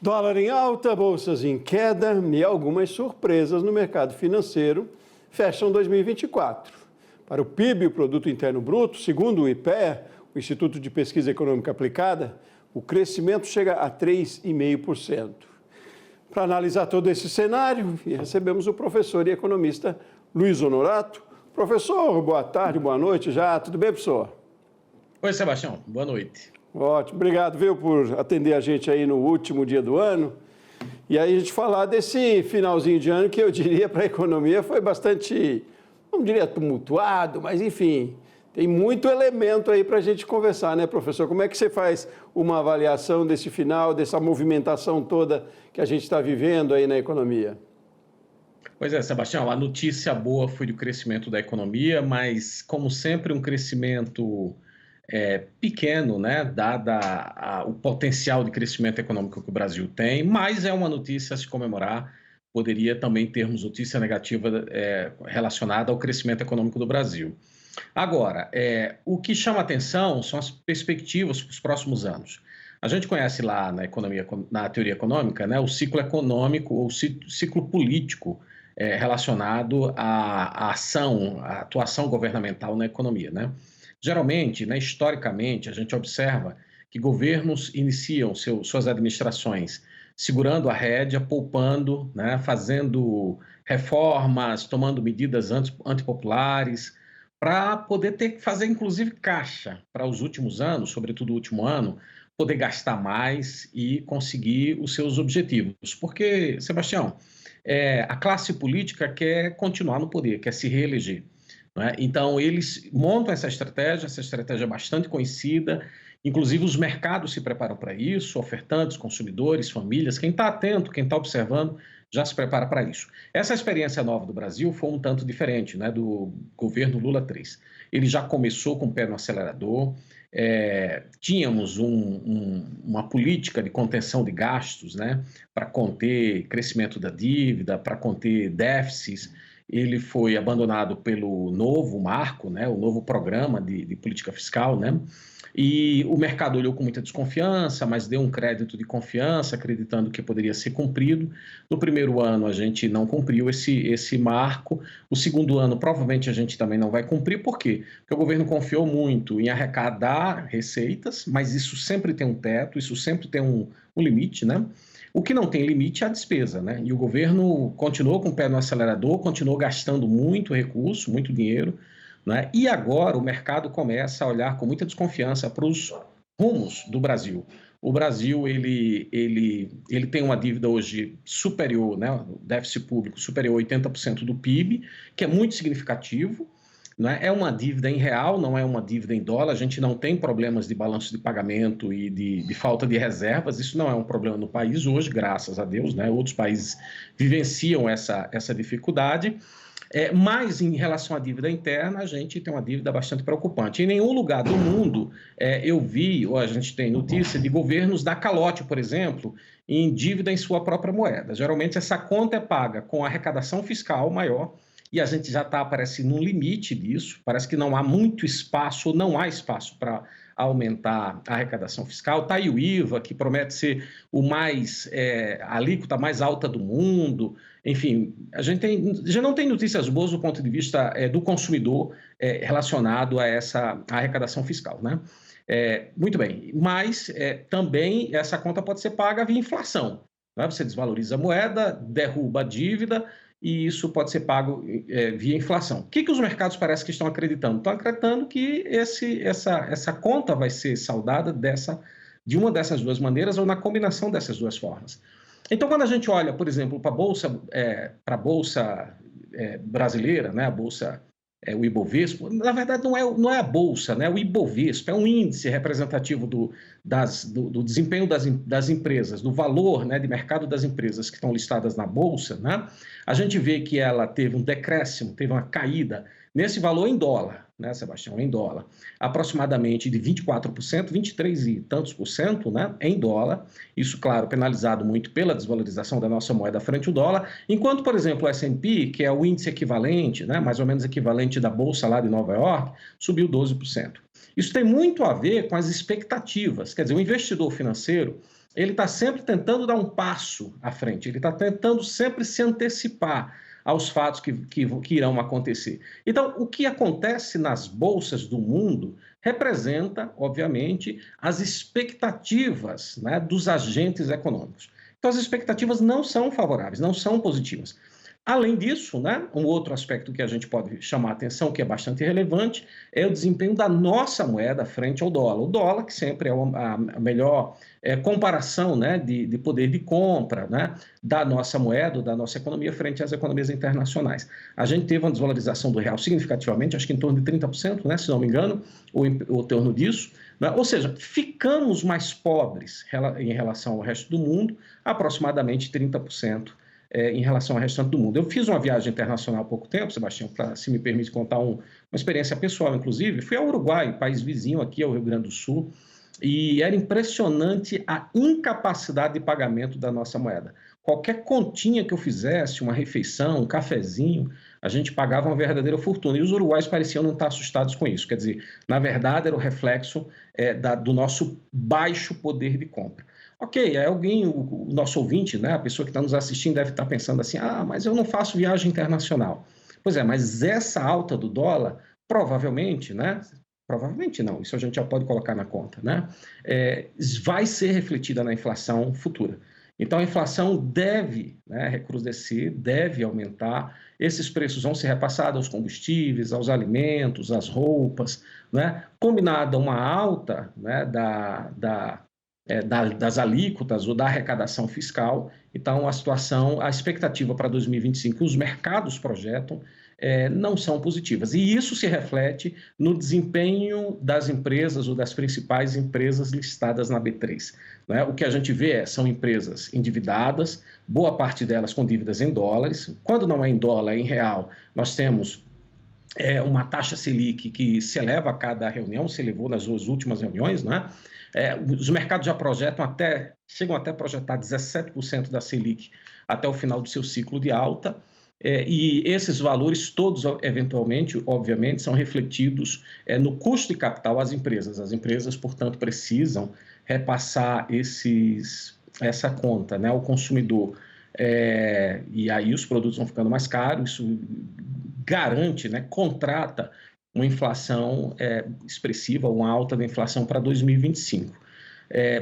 Dólar em alta, bolsas em queda e algumas surpresas no mercado financeiro fecham 2024. Para o PIB, o Produto Interno Bruto, segundo o IPEA, o Instituto de Pesquisa Econômica Aplicada, o crescimento chega a 3,5%. Para analisar todo esse cenário, recebemos o professor e economista Luiz Honorato. Professor, boa tarde, boa noite já. Tudo bem, professor? Oi, Sebastião. Boa noite. Ótimo, obrigado, viu, por atender a gente aí no último dia do ano. E aí a gente falar desse finalzinho de ano que eu diria para a economia foi bastante, não diria tumultuado, mas enfim, tem muito elemento aí para a gente conversar, né, professor? Como é que você faz uma avaliação desse final, dessa movimentação toda que a gente está vivendo aí na economia? Pois é, Sebastião, a notícia boa foi do crescimento da economia, mas, como sempre, um crescimento pequeno, né, dada o potencial de crescimento econômico que o Brasil tem, mas é uma notícia a se comemorar. Poderia também termos notícia negativa relacionada ao crescimento econômico do Brasil. Agora, o que chama atenção são as perspectivas para os próximos anos. A gente conhece lá na economia, na teoria econômica, né, o ciclo econômico ou ciclo político relacionado à ação, à atuação governamental na economia, né? Geralmente, né, historicamente, a gente observa que governos iniciam suas administrações segurando a rédea, poupando, né, fazendo reformas, tomando medidas antipopulares, para poder fazer, inclusive, caixa para os últimos anos, sobretudo o último ano, poder gastar mais e conseguir os seus objetivos. Porque, Sebastião, a classe política quer continuar no poder, quer se reeleger. Né? Então, eles montam essa estratégia é bastante conhecida, inclusive os mercados se preparam para isso, ofertantes, consumidores, famílias, quem está atento, quem está observando, já se prepara para isso. Essa experiência nova do Brasil foi um tanto diferente, né, do governo Lula 3. Ele já começou com o pé no acelerador, tínhamos uma política de contenção de gastos, né, para conter crescimento da dívida, para conter déficits. Ele foi abandonado pelo novo marco, né, o novo programa de política fiscal, né, e o mercado olhou com muita desconfiança, mas deu um crédito de confiança, acreditando que poderia ser cumprido. No primeiro ano, a gente não cumpriu esse marco. O segundo ano, provavelmente, a gente também não vai cumprir. Por quê? Porque o governo confiou muito em arrecadar receitas, mas isso sempre tem um teto, isso sempre tem um limite, né? O que não tem limite é a despesa, né? E o governo continuou com o pé no acelerador, continuou gastando muito recurso, muito dinheiro, né? E agora o mercado começa a olhar com muita desconfiança para os rumos do Brasil. O Brasil ele tem uma dívida hoje superior, né? O déficit público superior a 80% do PIB, que é muito significativo. Né? É uma dívida em real, não é uma dívida em dólar. A gente não tem problemas de balanço de pagamento e de falta de reservas. Isso não é um problema no país hoje, graças a Deus. Né? Outros países vivenciam essa dificuldade. Mas, em relação à dívida interna, a gente tem uma dívida bastante preocupante. Em nenhum lugar do mundo eu vi, ou a gente tem notícia, de governos dar calote, por exemplo, em dívida em sua própria moeda. Geralmente, essa conta é paga com arrecadação fiscal maior, e a gente já está, parece, no limite disso. Parece que não há muito espaço, ou não há espaço para aumentar a arrecadação fiscal. Está aí o IVA, que promete ser a alíquota mais alta do mundo. Enfim, a gente já não tem notícias boas do ponto de vista do consumidor relacionado a essa arrecadação fiscal, né? Muito bem, mas também essa conta pode ser paga via inflação. Né? Você desvaloriza a moeda, derruba a dívida, e isso pode ser pago via inflação. O que os mercados parecem que estão acreditando? Estão acreditando que essa conta vai ser saldada de uma dessas duas maneiras ou na combinação dessas duas formas. Então, quando a gente olha, por exemplo, para a Bolsa brasileira, né, a Bolsa, o Ibovespa, na verdade não é a Bolsa, né, o Ibovespa é um índice representativo do desempenho das empresas, do valor, né, de mercado das empresas que estão listadas na Bolsa, né? A gente vê que ela teve um decréscimo, teve uma caída nesse valor em dólar, né, Sebastião, em dólar, aproximadamente de 24%, 23 e tantos por cento, né, em dólar. Isso, claro, penalizado muito pela desvalorização da nossa moeda frente ao dólar, enquanto, por exemplo, o S&P, que é o índice equivalente, né, mais ou menos equivalente da Bolsa lá de Nova York, subiu 12%. Isso tem muito a ver com as expectativas, quer dizer, o investidor financeiro, ele está sempre tentando dar um passo à frente, ele está tentando sempre se antecipar aos fatos que irão acontecer. Então, o que acontece nas bolsas do mundo representa, obviamente, as expectativas, né, dos agentes econômicos. Então, as expectativas não são favoráveis, não são positivas. Além disso, né, um outro aspecto que a gente pode chamar a atenção, que é bastante relevante, é o desempenho da nossa moeda frente ao dólar. O dólar, que sempre é a melhor comparação, né, de poder de compra, né, da nossa moeda, da nossa economia frente às economias internacionais. A gente teve uma desvalorização do real significativamente, acho que em torno de 30%, né, se não me engano, ou em torno disso. Né? Ou seja, ficamos mais pobres em relação ao resto do mundo, aproximadamente 30%. Em relação ao restante do mundo. Eu fiz uma viagem internacional há pouco tempo, Sebastião, se me permite contar uma experiência pessoal, inclusive. Fui ao Uruguai, país vizinho aqui ao Rio Grande do Sul, e era impressionante a incapacidade de pagamento da nossa moeda. Qualquer continha que eu fizesse, uma refeição, um cafezinho, a gente pagava uma verdadeira fortuna. E os uruguaios pareciam não estar assustados com isso. Quer dizer, na verdade, era o reflexo do nosso baixo poder de compra. Ok, alguém, o nosso ouvinte, né, a pessoa que está nos assistindo deve estar pensando assim, mas eu não faço viagem internacional. Pois é, mas essa alta do dólar, provavelmente, né, provavelmente não, isso a gente já pode colocar na conta, né, vai ser refletida na inflação futura. Então, a inflação deve, né, recrudescer, deve aumentar, esses preços vão ser repassados aos combustíveis, aos alimentos, às roupas, né, combinada uma alta, né, das alíquotas ou da arrecadação fiscal. Então, a expectativa para 2025, os mercados projetam, não são positivas. E isso se reflete no desempenho das empresas ou das principais empresas listadas na B3. Né? O que a gente vê são empresas endividadas, boa parte delas com dívidas em dólares. Quando não é em dólar, é em real, nós temos uma taxa Selic que se eleva a cada reunião, se elevou nas duas últimas reuniões, né? Os mercados já chegam até a projetar 17% da Selic até o final do seu ciclo de alta, e esses valores todos, eventualmente, obviamente, são refletidos no custo de capital às empresas. As empresas, portanto, precisam repassar essa conta, né, ao consumidor. E aí os produtos vão ficando mais caros, isso garante, né, contrata uma inflação expressiva, uma alta da inflação para 2025.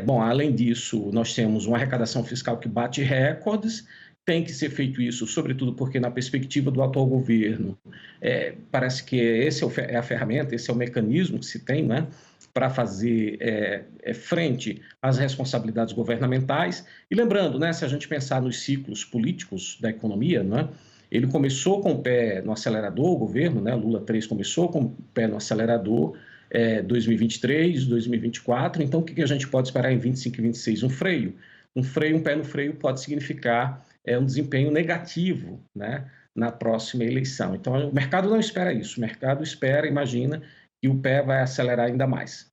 Bom, além disso, nós temos uma arrecadação fiscal que bate recordes, tem que ser feito isso, sobretudo porque na perspectiva do atual governo, parece que esse é a ferramenta, esse é o mecanismo que se tem, né, para fazer frente às responsabilidades governamentais. E lembrando, né, se a gente pensar nos ciclos políticos da economia, né, ele começou com o pé no acelerador, o governo, né, Lula 3 começou com o pé no acelerador, 2023, 2024, então o que a gente pode esperar em 25 e 26? Um freio, um pé no freio pode significar um desempenho negativo, né, na próxima eleição. Então o mercado não espera isso, o mercado imagina que o pé vai acelerar ainda mais.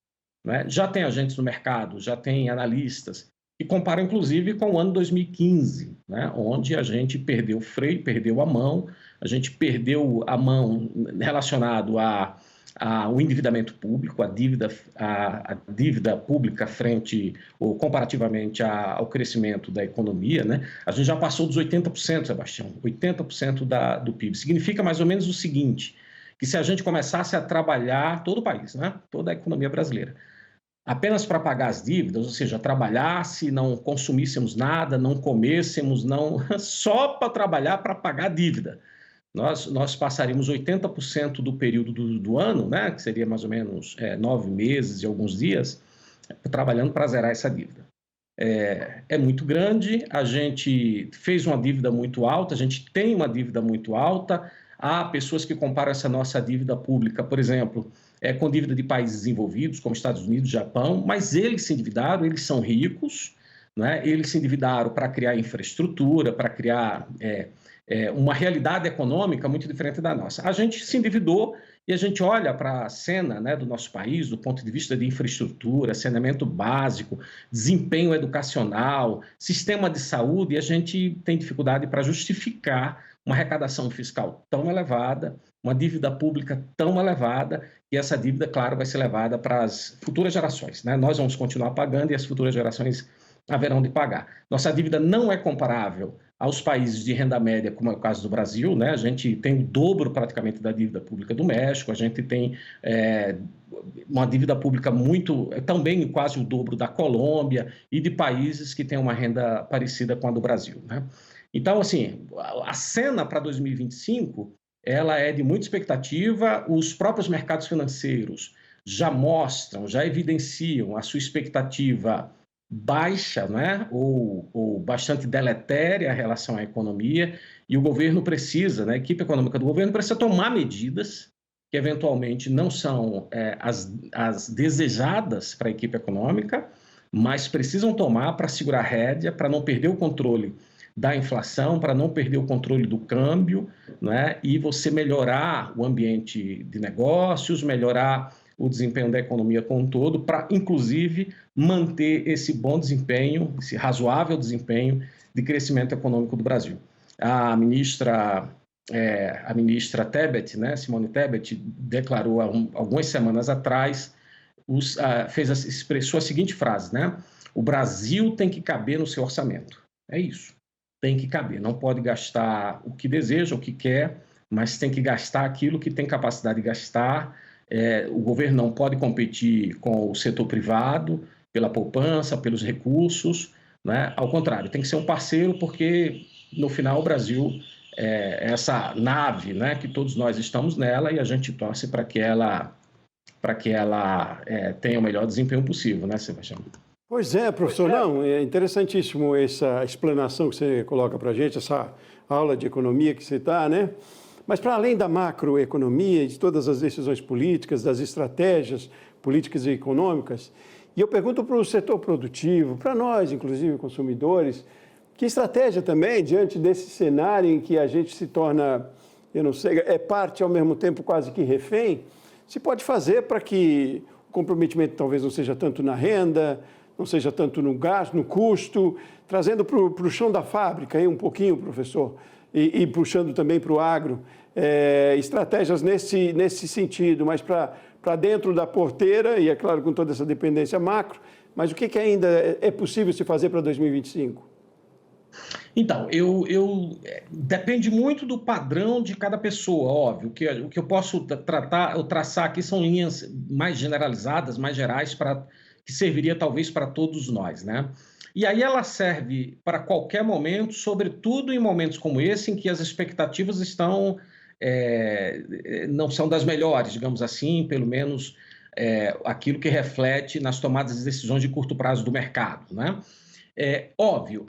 Né? Já tem agentes no mercado, já tem analistas, que comparam, inclusive, com o ano 2015, né, onde a gente perdeu o freio, perdeu a mão, a gente perdeu a mão relacionado ao endividamento público, a dívida pública frente ou comparativamente ao crescimento da economia. Né? A gente já passou dos 80%, Sebastião, 80% do PIB. Significa mais ou menos o seguinte, que se a gente começasse a trabalhar, todo o país, né, toda a economia brasileira, apenas para pagar as dívidas, ou seja, trabalhasse, não consumíssemos nada, não comêssemos, só para trabalhar para pagar a dívida. Nós passaríamos 80% do período do ano, né, que seria mais ou menos 9 meses e alguns dias, trabalhando para zerar essa dívida. É muito grande, a gente fez uma dívida muito alta, a gente tem uma dívida muito alta. Há pessoas que comparam essa nossa dívida pública, por exemplo, com dívida de países desenvolvidos, como Estados Unidos, Japão, mas eles se endividaram, eles são ricos, né? Eles se endividaram para criar infraestrutura, para criar uma realidade econômica muito diferente da nossa. A gente se endividou e a gente olha para a cena, né, do nosso país, do ponto de vista de infraestrutura, saneamento básico, desempenho educacional, sistema de saúde, e a gente tem dificuldade para justificar uma arrecadação fiscal tão elevada, uma dívida pública tão elevada, e essa dívida, claro, vai ser levada para as futuras gerações. Né? Nós vamos continuar pagando e as futuras gerações haverão de pagar. Nossa dívida não é comparável aos países de renda média, como é o caso do Brasil, né? A gente tem o dobro praticamente da dívida pública do México, a gente tem uma dívida pública também quase o dobro da Colômbia e de países que têm uma renda parecida com a do Brasil, né? Então, assim, a cena para 2025, ela é de muita expectativa. Os próprios mercados financeiros já mostram, já evidenciam a sua expectativa baixa, né, ou bastante deletéria em relação à economia, e o governo precisa, né, a equipe econômica do governo precisa tomar medidas que eventualmente não são as desejadas para a equipe econômica, mas precisam tomar para segurar a rédea, para não perder o controle da inflação, para não perder o controle do câmbio, né, e você melhorar o ambiente de negócios, melhorar o desempenho da economia como um todo, para, inclusive, manter esse bom desempenho, esse razoável desempenho de crescimento econômico do Brasil. A ministra Tebet, né, Simone Tebet, declarou há algumas semanas atrás, expressou a seguinte frase, né? O Brasil tem que caber no seu orçamento. É isso, tem que caber. Não pode gastar o que deseja, o que quer, mas tem que gastar aquilo que tem capacidade de gastar. O governo não pode competir com o setor privado pela poupança, pelos recursos, né? Ao contrário, tem que ser um parceiro, porque no final o Brasil é essa nave, né, que todos nós estamos nela, e a gente torce para que ela tenha o melhor desempenho possível, né, Sebastião? Pois é, professor, não, é interessantíssimo essa explanação que você coloca para a gente, essa aula de economia que você está, né? Mas para além da macroeconomia, de todas as decisões políticas, das estratégias políticas e econômicas, e eu pergunto para o setor produtivo, para nós, inclusive consumidores, que estratégia também, diante desse cenário em que a gente se torna, eu não sei, é parte ao mesmo tempo quase que refém, se pode fazer para que o comprometimento talvez não seja tanto na renda, não seja tanto no gasto, no custo, trazendo para o chão da fábrica aí um pouquinho, professor, e puxando também para o agro, estratégias nesse sentido, mas para dentro da porteira, e é claro com toda essa dependência macro, mas o que ainda é possível se fazer para 2025? Então, depende muito do padrão de cada pessoa, óbvio. O que eu posso traçar aqui são linhas mais generalizadas, mais gerais, que serviria talvez para todos nós, né? E aí ela serve para qualquer momento, sobretudo em momentos como esse, em que as expectativas não são das melhores, digamos assim, pelo menos aquilo que reflete nas tomadas de decisões de curto prazo do mercado, né? Óbvio,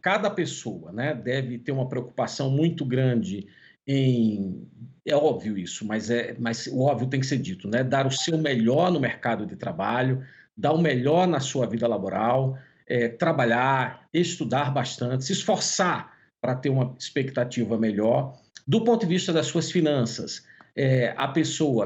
cada pessoa, né, deve ter uma preocupação muito grande é óbvio isso, mas o óbvio tem que ser dito, né? Dar o seu melhor no mercado de trabalho, dar o melhor na sua vida laboral, trabalhar, estudar bastante, se esforçar para ter uma expectativa melhor. Do ponto de vista das suas finanças,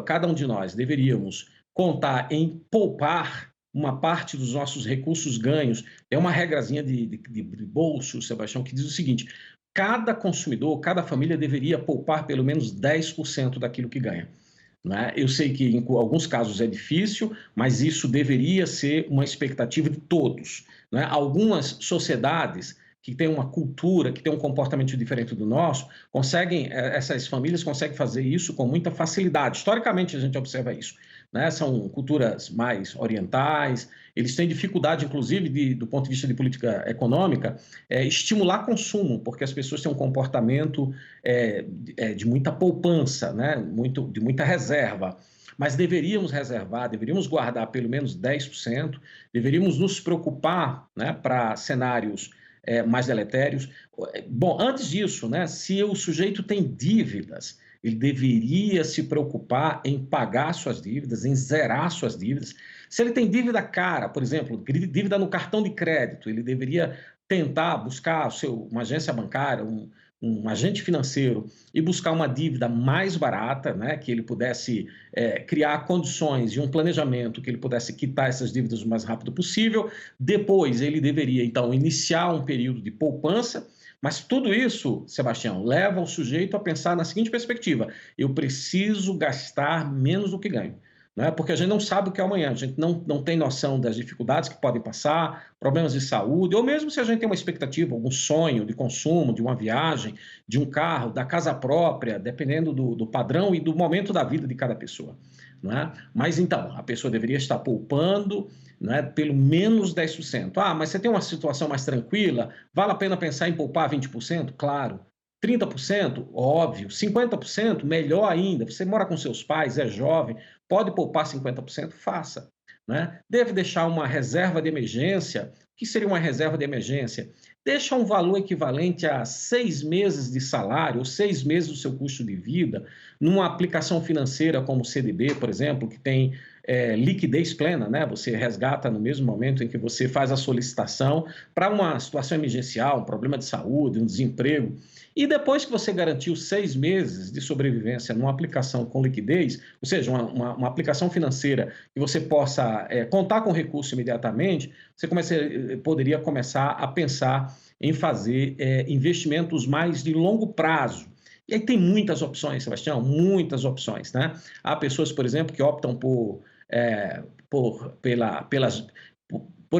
cada um de nós deveríamos contar em poupar uma parte dos nossos recursos ganhos. É uma regrazinha de bolso, Sebastião, que diz o seguinte: cada consumidor, cada família deveria poupar pelo menos 10% daquilo que ganha. Né? Eu sei que em alguns casos é difícil, mas isso deveria ser uma expectativa de todos. Né? Algumas sociedades que têm uma cultura, que têm um comportamento diferente do nosso, essas famílias conseguem fazer isso com muita facilidade. Historicamente, a gente observa isso. Né? São culturas mais orientais, eles têm dificuldade, inclusive, do ponto de vista de política econômica, estimular consumo, porque as pessoas têm um comportamento de muita poupança, né? De muita reserva. Mas deveríamos reservar, deveríamos guardar pelo menos 10%, deveríamos nos preocupar, né, para cenários mais deletérios. Bom, antes disso, né, se o sujeito tem dívidas, ele deveria se preocupar em pagar suas dívidas, em zerar suas dívidas. Se ele tem dívida cara, por exemplo, dívida no cartão de crédito, ele deveria tentar buscar uma agência bancária, um agente financeiro e buscar uma dívida mais barata, né, que ele pudesse criar condições e um planejamento que ele pudesse quitar essas dívidas o mais rápido possível. Depois, ele deveria, então, iniciar um período de poupança. Mas tudo isso, Sebastião, leva o sujeito a pensar na seguinte perspectiva: eu preciso gastar menos do que ganho. né? Porque a gente não sabe o que é amanhã, a gente não tem noção das dificuldades que podem passar, problemas de saúde, ou mesmo se a gente tem uma expectativa, algum sonho de consumo, de uma viagem, de um carro, da casa própria, dependendo do padrão e do momento da vida de cada pessoa. Não é? Mas então, a pessoa deveria estar poupando, não é, pelo menos 10%. Ah, mas você tem uma situação mais tranquila, vale a pena pensar em poupar 20%? Claro. 30%? Óbvio. 50%? Melhor ainda. Você mora com seus pais, é jovem, pode poupar 50%? Faça. Né? Deve deixar uma reserva de emergência. O que seria uma reserva de emergência? Deixa um valor equivalente a 6 meses de salário ou 6 meses do seu custo de vida numa aplicação financeira como o CDB, por exemplo, que tem liquidez plena, né? Você resgata no mesmo momento em que você faz a solicitação para uma situação emergencial, um problema de saúde, um desemprego. E depois que você garantiu 6 meses de sobrevivência numa aplicação com liquidez, ou seja, uma aplicação financeira que você possa contar com recurso imediatamente, você poderia começar a pensar em fazer investimentos mais de longo prazo. E aí tem muitas opções, Sebastião, muitas opções, né? Há pessoas, por exemplo, que optam por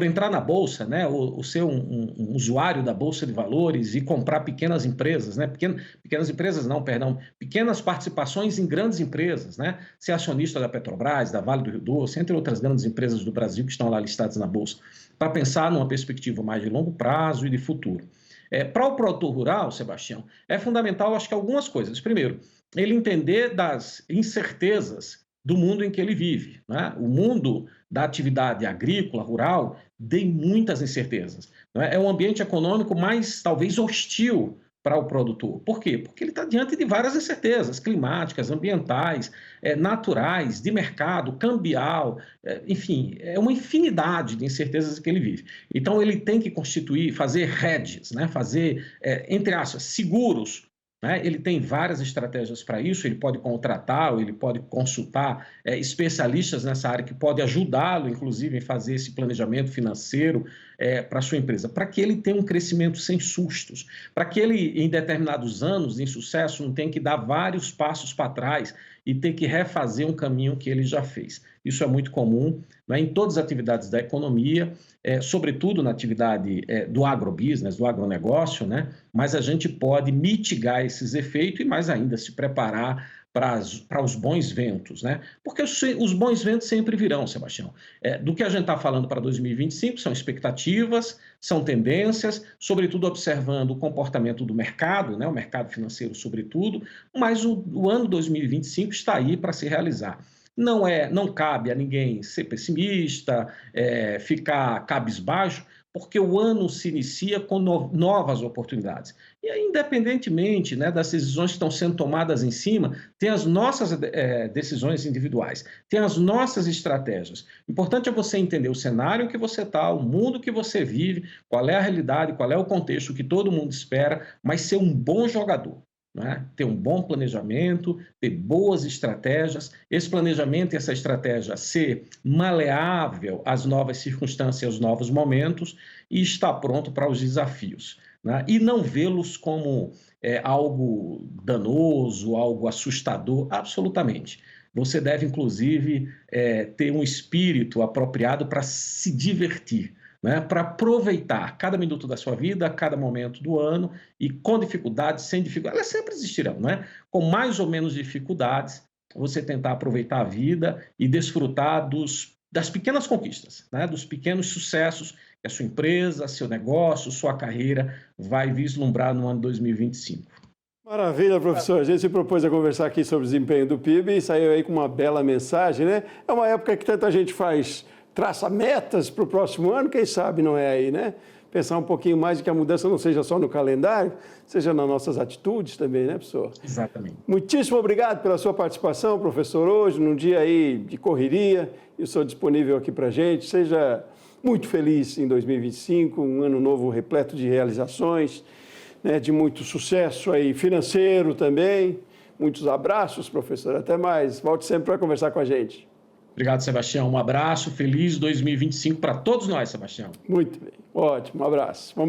entrar na Bolsa, né? Ou ser um usuário da Bolsa de Valores e comprar pequenas empresas, né? Pequenas empresas não, perdão, pequenas participações em grandes empresas, né? Ser acionista da Petrobras, da Vale do Rio Doce, entre outras grandes empresas do Brasil que estão lá listadas na Bolsa, para pensar numa perspectiva mais de longo prazo e de futuro. Para o produtor rural, Sebastião, é fundamental, acho que algumas coisas. Primeiro, ele entender das incertezas do mundo em que ele vive, né? O mundo da atividade agrícola, rural, tem muitas incertezas, né? É um ambiente econômico mais, talvez, hostil para o produtor. Por quê? Porque ele está diante de várias incertezas climáticas, ambientais, naturais, de mercado, cambial, enfim, é uma infinidade de incertezas que ele vive. Então, ele tem que fazer hedges, né? Fazer, entre aspas, seguros. Né? Ele tem várias estratégias para isso, ele pode contratar ou ele pode consultar especialistas nessa área que podem ajudá-lo, inclusive, em fazer esse planejamento financeiro para a sua empresa, para que ele tenha um crescimento sem sustos, para que ele, em determinados anos de insucesso, não tenha que dar vários passos para trás e ter que refazer um caminho que ele já fez. Isso é muito comum, né, em todas as atividades da economia, sobretudo na atividade do agrobusiness, do agronegócio, né, mas a gente pode mitigar esses efeitos e, mais ainda, se preparar para os bons ventos, né? Porque os bons ventos sempre virão, Sebastião. Do que a gente está falando para 2025 são expectativas, são tendências, sobretudo observando o comportamento do mercado, né? O mercado financeiro, sobretudo, mas o ano 2025 está aí para se realizar. Não cabe a ninguém ser pessimista, ficar cabisbaixo, porque o ano se inicia com novas oportunidades. E aí, independentemente, né, das decisões que estão sendo tomadas em cima, tem as nossas decisões individuais, tem as nossas estratégias. O importante é você entender o cenário que você está, o mundo que você vive, qual é a realidade, qual é o contexto que todo mundo espera, mas ser um bom jogador. Né? Ter um bom planejamento, ter boas estratégias, esse planejamento e essa estratégia ser maleável às novas circunstâncias, aos novos momentos e estar pronto para os desafios. Né? E não vê-los como algo danoso, algo assustador, absolutamente. Você deve, inclusive, ter um espírito apropriado para se divertir, né, para aproveitar cada minuto da sua vida, cada momento do ano, e com dificuldades, sem dificuldades, elas sempre existirão, né? Com mais ou menos dificuldades, você tentar aproveitar a vida e desfrutar das pequenas conquistas, né? Dos pequenos sucessos que a sua empresa, seu negócio, sua carreira vai vislumbrar no ano 2025. Maravilha, professor. A gente se propôs a conversar aqui sobre o desempenho do PIB e saiu aí com uma bela mensagem, né? É uma época que tanta gente traça metas para o próximo ano, quem sabe não é aí, né? Pensar um pouquinho mais de que a mudança não seja só no calendário, seja nas nossas atitudes também, né, professor? Exatamente. Muitíssimo obrigado pela sua participação, professor, hoje, num dia aí de correria, eu sou disponível aqui para a gente. Seja muito feliz em 2025, um ano novo repleto de realizações, né, de muito sucesso aí financeiro também. Muitos abraços, professor. Até mais. Volte sempre para conversar com a gente. Obrigado, Sebastião. Um abraço. Feliz 2025 para todos nós, Sebastião. Muito bem. Ótimo. Um abraço. Vamos